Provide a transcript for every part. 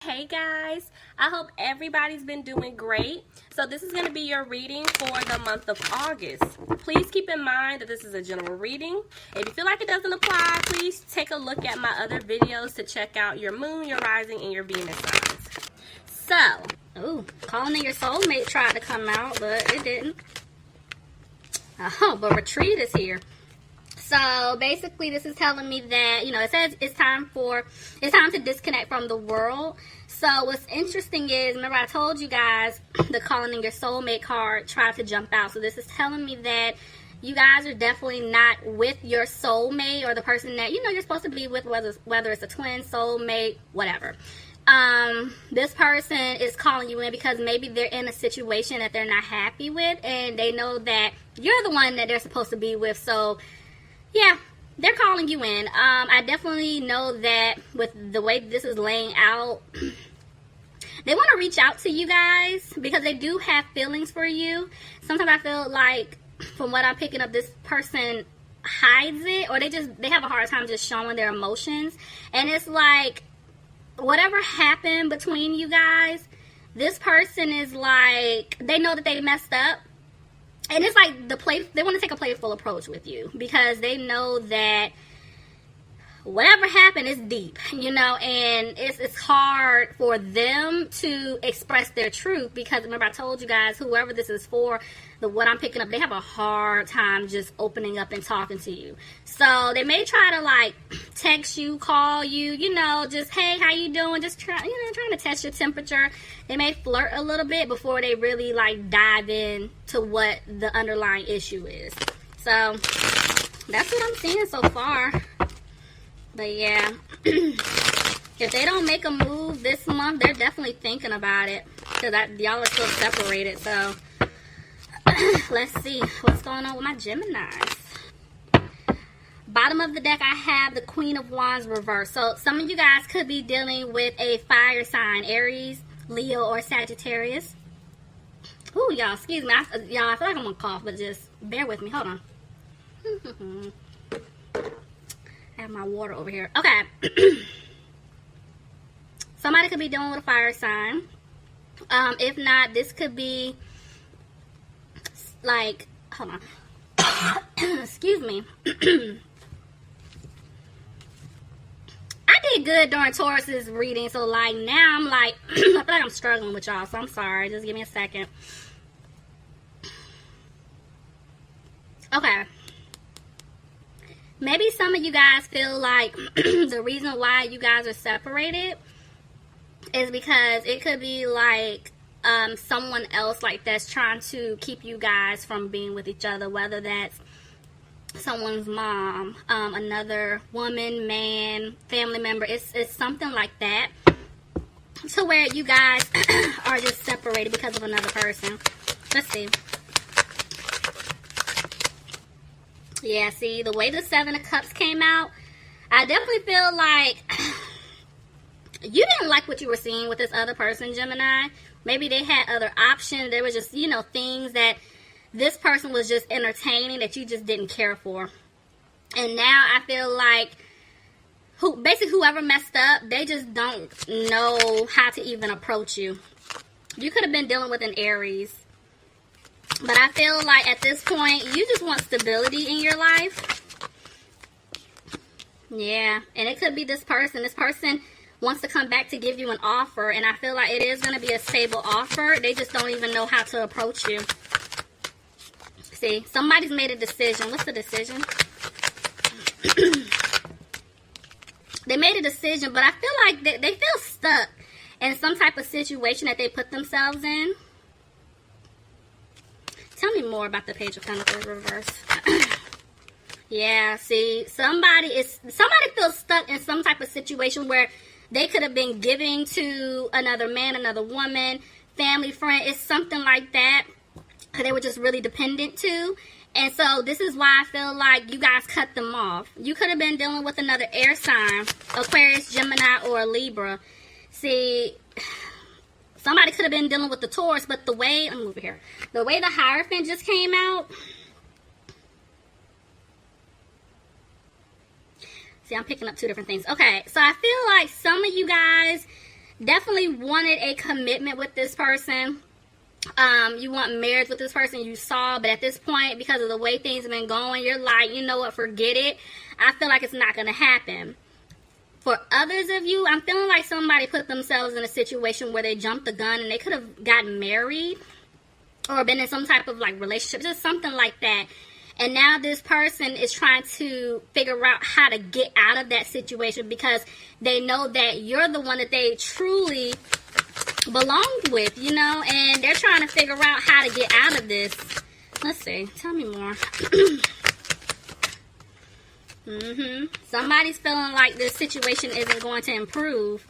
Hey guys, I hope everybody's been doing great. So this is going to be your reading for the month of August. Please keep in mind that this is a general reading. If you feel like it doesn't apply, please take a look at my other videos to check out your moon, your rising, and your Venus signs. So, calling in your soulmate tried to come out, but it didn't. But retreat is here. So basically this is telling me that, it says it's time to disconnect from the world. So what's interesting is, remember I told you guys the calling in your soulmate card tried to jump out. So this is telling me that you guys are definitely not with your soulmate or the person that, you're supposed to be with, whether it's a twin, soulmate, whatever. This person is calling you in because maybe they're in a situation that they're not happy with and they know that you're the one that they're supposed to be with. So yeah, they're calling you in. I definitely know that with the way this is laying out, they want to reach out to you guys because they do have feelings for you. Sometimes I feel like, from what I'm picking up, this person hides it, or they have a hard time just showing their emotions. And it's like, whatever happened between you guys, this person is like, they know that they messed up. And it's like they want to take a playful approach with you because they know that whatever happened is deep, and it's hard for them to express their truth because remember I told you guys, whoever this is for, what I'm picking up, they have a hard time just opening up and talking to you. So they may try to like text you, call you, just, hey, how you doing? Just trying to test your temperature. They may flirt a little bit before they really like dive in to what the underlying issue is. So that's what I'm seeing so far. But yeah, if they don't make a move this month, they're definitely thinking about it because y'all are still separated. So let's see what's going on with my Geminis. Bottom of the deck, I have the Queen of Wands reversed. So some of you guys could be dealing with a fire sign, Aries, Leo, or Sagittarius. Ooh, y'all, excuse me. Y'all, I feel like I'm going to cough, but just bear with me. Hold on. I have my water over here. Okay. Somebody could be dealing with a fire sign. If not, this could be like, hold on. Excuse me. I did good during Taurus's reading, so like now I'm like, I feel like I'm struggling with y'all, so I'm sorry. Just give me a second. Okay. Maybe some of you guys feel like the reason why you guys are separated is because it could be like someone else like that's trying to keep you guys from being with each other, whether that's someone's mom, another woman, man, family member. It's something like that, to where you guys are just separated because of another person. Let's see. Yeah, see, the way the Seven of Cups came out, I definitely feel like you didn't like what you were seeing with this other person, Gemini. Maybe they had other options. There was just, things that this person was just entertaining that you just didn't care for. And now I feel like basically whoever messed up, they just don't know how to even approach you. You could have been dealing with an Aries. But I feel like at this point, you just want stability in your life. Yeah, and it could be this person. This person wants to come back to give you an offer, and I feel like it is going to be a stable offer. They just don't even know how to approach you. See, somebody's made a decision. What's the decision? They made a decision, but I feel like they feel stuck in some type of situation that they put themselves in. Tell me more about the Page of Pentacles reverse. Yeah, see, somebody feels stuck in some type of situation where they could have been giving to another man, another woman, family, friend. It's something like that. They were just really dependent to. And so this is why I feel like you guys cut them off. You could have been dealing with another air sign, Aquarius, Gemini, or Libra. See, somebody could have been dealing with the Taurus, but the way, let me move here. The way the Hierophant just came out. See, I'm picking up two different things. Okay, so I feel like some of you guys definitely wanted a commitment with this person. You want marriage with this person you saw, but at this point, because of the way things have been going, you're like, you know what, forget it. I feel like it's not going to happen. For others of you, I'm feeling like somebody put themselves in a situation where they jumped the gun and they could have gotten married or been in some type of like relationship, just something like that. And now this person is trying to figure out how to get out of that situation because they know that you're the one that they truly belonged with, you know, and they're trying to figure out how to get out of this. Let's see. Tell me more. Somebody's feeling like this situation isn't going to improve.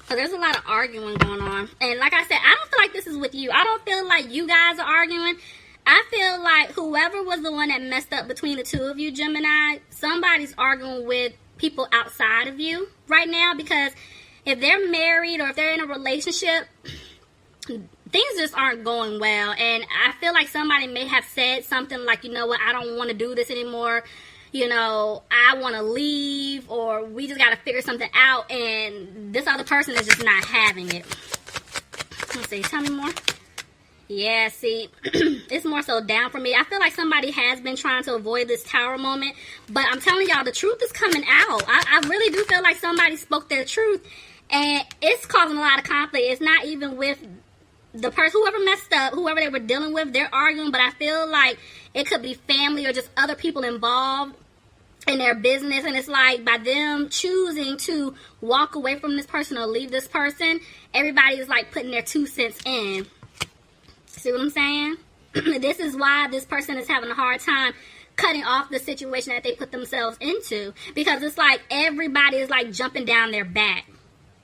So there's a lot of arguing going on. And like I said, I don't feel like this is with you. I don't feel like you guys are arguing. I feel like whoever was the one that messed up between the two of you, Gemini, somebody's arguing with people outside of you right now, because if they're married or if they're in a relationship, things just aren't going well. And I feel like somebody may have said something like, you know what, I don't want to do this anymore. You know, I want to leave, or we just got to figure something out. And this other person is just not having it. Let's see, tell me more. Yeah, see, it's more so down for me. I feel like somebody has been trying to avoid this tower moment. But I'm telling y'all, the truth is coming out. I really do feel like somebody spoke their truth. And it's causing a lot of conflict. It's not even with the person, whoever messed up, whoever they were dealing with, they're arguing. But I feel like it could be family or just other people involved in their business. And it's like by them choosing to walk away from this person or leave this person, everybody is like putting their 2 cents in. See what I'm saying? This is why this person is having a hard time cutting off the situation that they put themselves into. Because it's like everybody is like jumping down their back.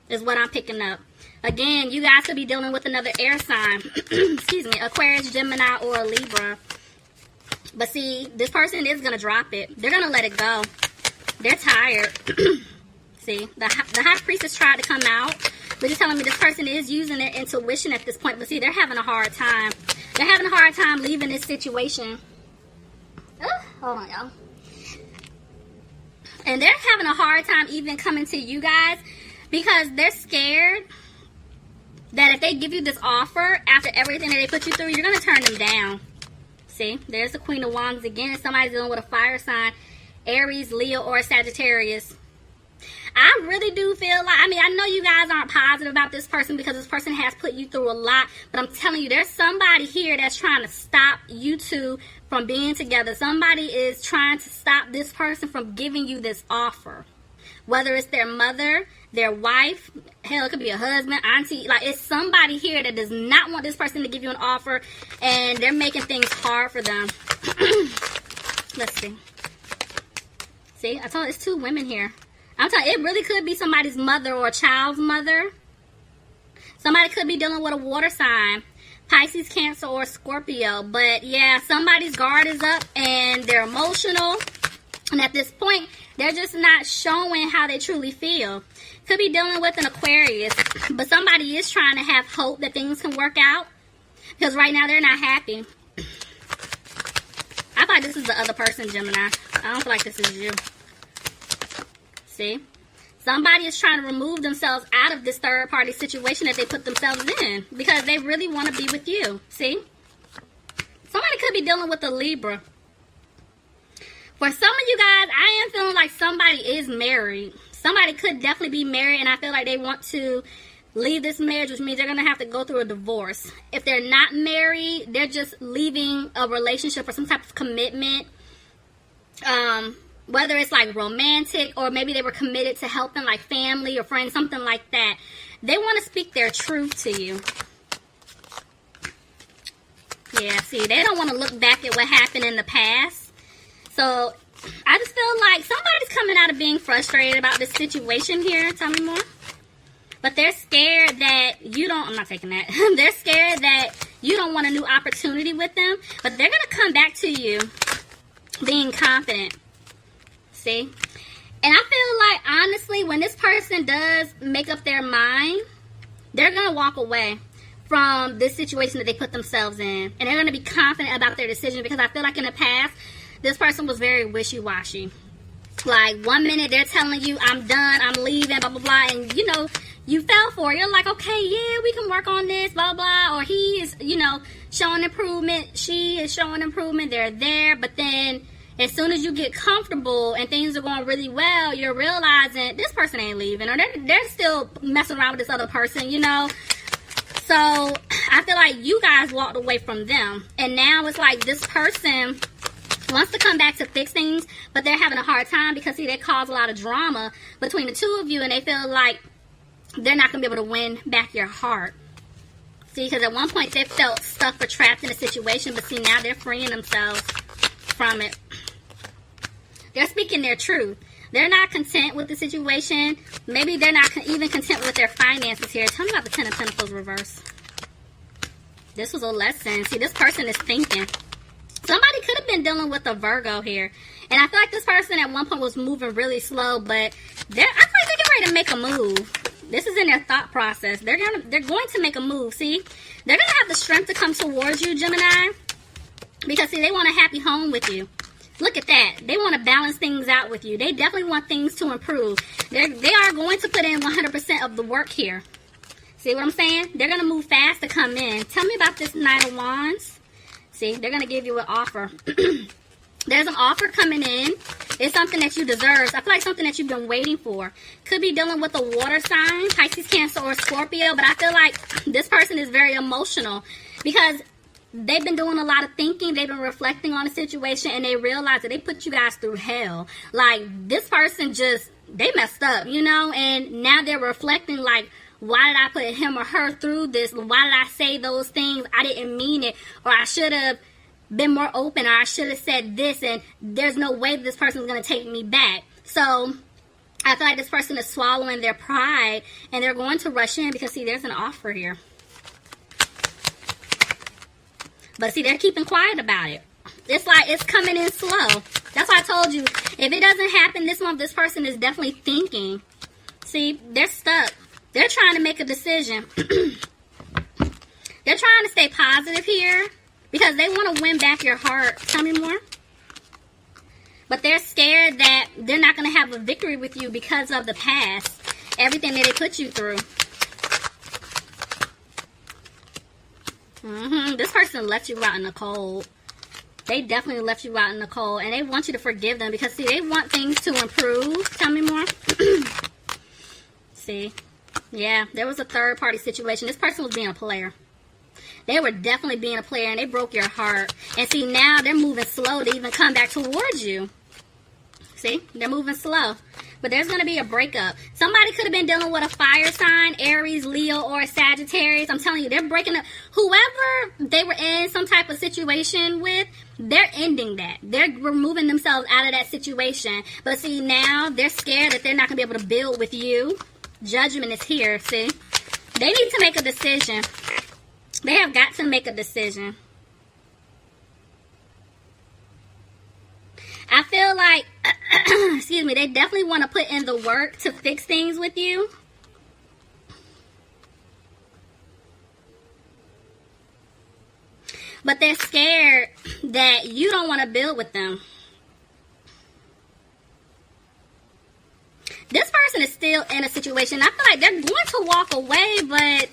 Is what I'm picking up. Again, you guys could be dealing with another air sign. Excuse me, Aquarius, Gemini, or Libra. But see, this person is going to drop it. They're going to let it go. They're tired. See, the High Priestess tried to come out. But it's telling me this person is using their intuition at this point. But see, they're having a hard time. They're having a hard time leaving this situation. Hold on, y'all. And they're having a hard time even coming to you guys, because they're scared that if they give you this offer after everything that they put you through, you're going to turn them down. See, there's the Queen of Wands again. Somebody's dealing with a fire sign, Aries, Leo, or Sagittarius. I really do feel like, I mean, I know you guys aren't positive about this person because this person has put you through a lot. But I'm telling you, there's somebody here that's trying to stop you two from being together. Somebody is trying to stop this person from giving you this offer. Whether it's their mother, their wife, hell, it could be a husband, auntie. Like, it's somebody here that does not want this person to give you an offer, and they're making things hard for them. Let's see. See, I told you, it's 2 women here. I'm telling you, it really could be somebody's mother or a child's mother. Somebody could be dealing with a water sign, Pisces, Cancer, or Scorpio. But, yeah, somebody's guard is up, and they're emotional. And at this point, they're just not showing how they truly feel. Could be dealing with an Aquarius. But somebody is trying to have hope that things can work out. Because right now, they're not happy. I thought this is the other person, Gemini. I don't feel like this is you. See? Somebody is trying to remove themselves out of this third-party situation that they put themselves in. Because they really want to be with you. See? Somebody could be dealing with a Libra. For some of you guys, I am feeling like somebody is married. Somebody could definitely be married, and I feel like they want to leave this marriage, which means they're going to have to go through a divorce. If they're not married, they're just leaving a relationship or some type of commitment. Whether it's like romantic, or maybe they were committed to helping like family or friends, something like that. They want to speak their truth to you. Yeah, see, they don't want to look back at what happened in the past. So, I just feel like somebody's coming out of being frustrated about this situation here. Tell me more. But they're scared that you don't, I'm not taking that. They're scared that you don't want a new opportunity with them. But they're going to come back to you being confident. See? And I feel like, honestly, when this person does make up their mind, they're going to walk away from this situation that they put themselves in. And they're going to be confident about their decision, because I feel like in the past, this person was very wishy-washy. Like, one minute they're telling you, I'm done, I'm leaving, blah, blah, blah. And, you know, you fell for it. You're like, okay, yeah, we can work on this, blah, blah. Or he is, you know, showing improvement. She is showing improvement. They're there. But then as soon as you get comfortable and things are going really well, you're realizing this person ain't leaving. Or they're still messing around with this other person, you know. So I feel like you guys walked away from them. And now it's like this person wants to come back to fix things, but they're having a hard time because, see, they cause a lot of drama between the two of you, and they feel like they're not going to be able to win back your heart. See, because at one point they felt stuck or trapped in a situation, but see, now they're freeing themselves from it. They're speaking their truth. They're not content with the situation. Maybe they're not even content with their finances here. Tell me about the Ten of Pentacles reverse. This was a lesson. See, this person is thinking. Somebody could have been dealing with a Virgo here. And I feel like this person at one point was moving really slow, but I feel like they're getting ready to make a move. This is in their thought process. They're going to make a move. See, they're going to have the strength to come towards you, Gemini, because see, they want a happy home with you. Look at that. They want to balance things out with you. They definitely want things to improve. They are going to put in 100% of the work here. See what I'm saying? They're going to move fast to come in. Tell me about this Knight of Wands. See, they're going to give you an offer. There's an offer coming in. It's something that you deserve. I feel like something that you've been waiting for. Could be dealing with a water sign, Pisces, Cancer, or Scorpio. But I feel like this person is very emotional because they've been doing a lot of thinking. They've been reflecting on the situation, and they realize that they put you guys through hell. Like, this person just, they messed up, you know? And now they're reflecting like, why did I put him or her through this? Why did I say those things? I didn't mean it. Or I should have been more open, or I should have said this, and there's no way this person is going to take me back. So I feel like this person is swallowing their pride, and they're going to rush in because, see, there's an offer here. But see, they're keeping quiet about it. It's like it's coming in slow. That's why I told you, if it doesn't happen this month, this person is definitely thinking. See, they're stuck. They're trying to make a decision. They're trying to stay positive here because they want to win back your heart. Tell me more. But they're scared that they're not going to have a victory with you because of the past. Everything that they put you through. This person left you out in the cold. They definitely left you out in the cold. And they want you to forgive them because, see, they want things to improve. Tell me more. See. Yeah, there was a third-party situation. This person was being a player. They were definitely being a player, and they broke your heart. And see, now they're moving slow to even come back towards you. See, they're moving slow. But there's going to be a breakup. Somebody could have been dealing with a fire sign, Aries, Leo, or Sagittarius. I'm telling you, they're breaking up. Whoever they were in some type of situation with, they're ending that. They're removing themselves out of that situation. But see, now they're scared that they're not going to be able to build with you. Judgment is here, see? They need to make a decision. They have got to make a decision. I feel like, excuse me, they definitely want to put in the work to fix things with you. But they're scared that you don't want to build with them. This person is still in a situation. I feel like they're going to walk away, but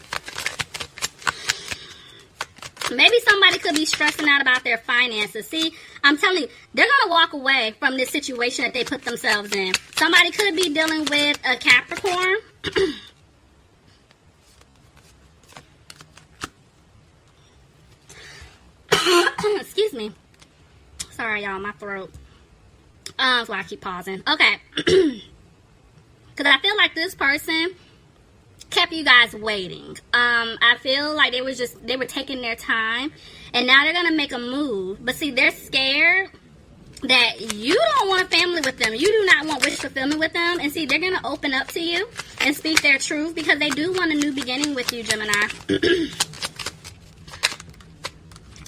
maybe somebody could be stressing out about their finances. See, I'm telling you, they're going to walk away from this situation that they put themselves in. Somebody could be dealing with a Capricorn. Excuse me. Sorry, y'all, my throat. That's why I keep pausing. Okay. Because I feel like this person kept you guys waiting. I feel like they were taking their time, and now they're gonna make a move. But see, they're scared that you don't want a family with them. You do not want wish fulfillment with them. And see, they're gonna open up to you and speak their truth because they do want a new beginning with you, Gemini.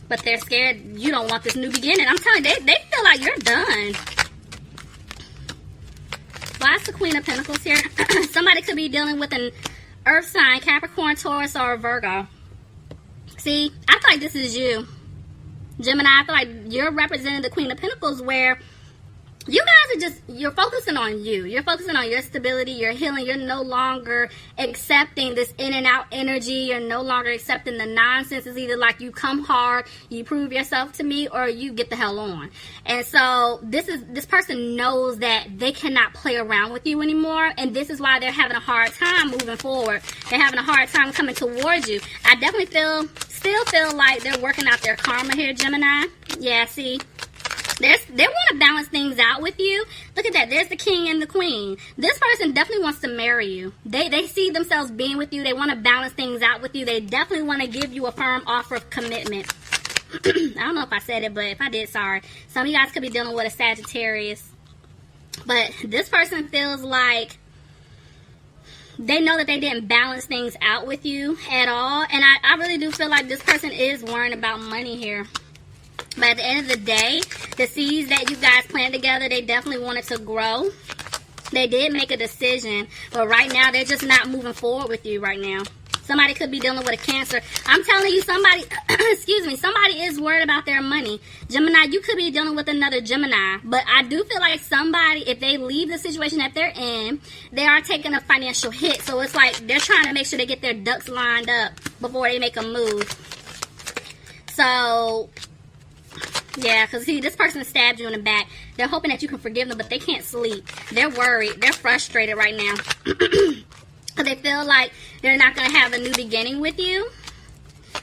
But they're scared you don't want this new beginning. I'm telling you, they feel like you're done. Why is the Queen of Pentacles here? Somebody could be dealing with an Earth sign, Capricorn, Taurus, or Virgo. See, I feel like this is you. Gemini, I feel like you're representing the Queen of Pentacles where you guys are just, you're focusing on you. You're focusing on your stability, your healing. You're no longer accepting this in and out energy. You're no longer accepting the nonsense. It's either like you come hard, you prove yourself to me, or you get the hell on. And so this person knows that they cannot play around with you anymore, and this is why they're having a hard time moving forward. They're having a hard time coming towards you. I definitely still feel like they're working out their karma here, Gemini. Yeah, see? They want to balance things out with you. Look at that. There's the king and the queen. This person definitely wants to marry you. They see themselves being with you. They want to balance things out with you. They definitely want to give you a firm offer of commitment. I don't know if I said it, but if I did, sorry. Some of you guys could be dealing with a Sagittarius. But this person feels like they know that they didn't balance things out with you at all. And I really do feel like this person is worrying about money here. But at the end of the day, the seeds that you guys planted together, they definitely wanted to grow. They did make a decision, but right now they're just not moving forward with you right now. Somebody could be dealing with a Cancer. I'm telling you, somebody, excuse me, somebody is worried about their money. Gemini, you could be dealing with another Gemini. But I do feel like somebody, if they leave the situation that they're in, they are taking a financial hit. So it's like they're trying to make sure they get their ducks lined up before they make a move. So yeah, because see, this person stabbed you in the back. They're hoping that you can forgive them, but they can't sleep. They're worried. They're frustrated right now. Because they feel like they're not going to have a new beginning with you.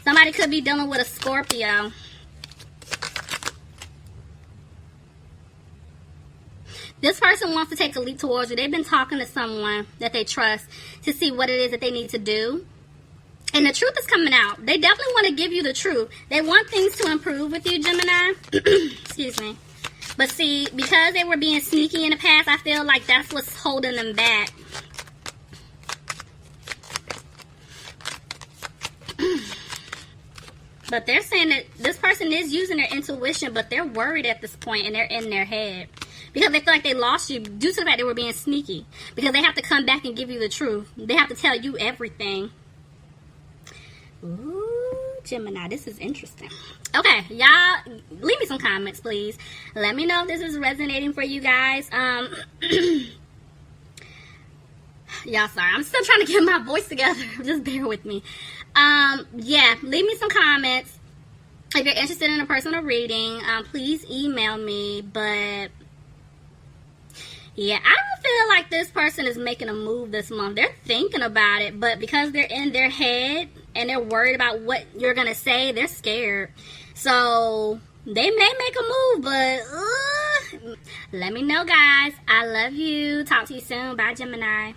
Somebody could be dealing with a Scorpio. This person wants to take a leap towards you. They've been talking to someone that they trust to see what it is that they need to do. And the truth is coming out. They definitely want to give you the truth. They want things to improve with you, Gemini. Excuse me. But see, because they were being sneaky in the past, I feel like that's what's holding them back. But they're saying that this person is using their intuition, but they're worried at this point, and they're in their head. Because they feel like they lost you due to the fact they were being sneaky. Because they have to come back and give you the truth. They have to tell you everything. Ooh, Gemini, this is interesting. Okay, y'all, leave me some comments, please. Let me know if this is resonating for you guys. Y'all, sorry, I'm still trying to get my voice together. Just bear with me. Yeah, leave me some comments. If you're interested in a personal reading, please email me. But yeah, I don't feel like this person is making a move this month. They're thinking about it, but because they're in their head and they're worried about what you're going to say, they're scared. So they may make a move, but let me know, guys. I love you. Talk to you soon. Bye, Gemini.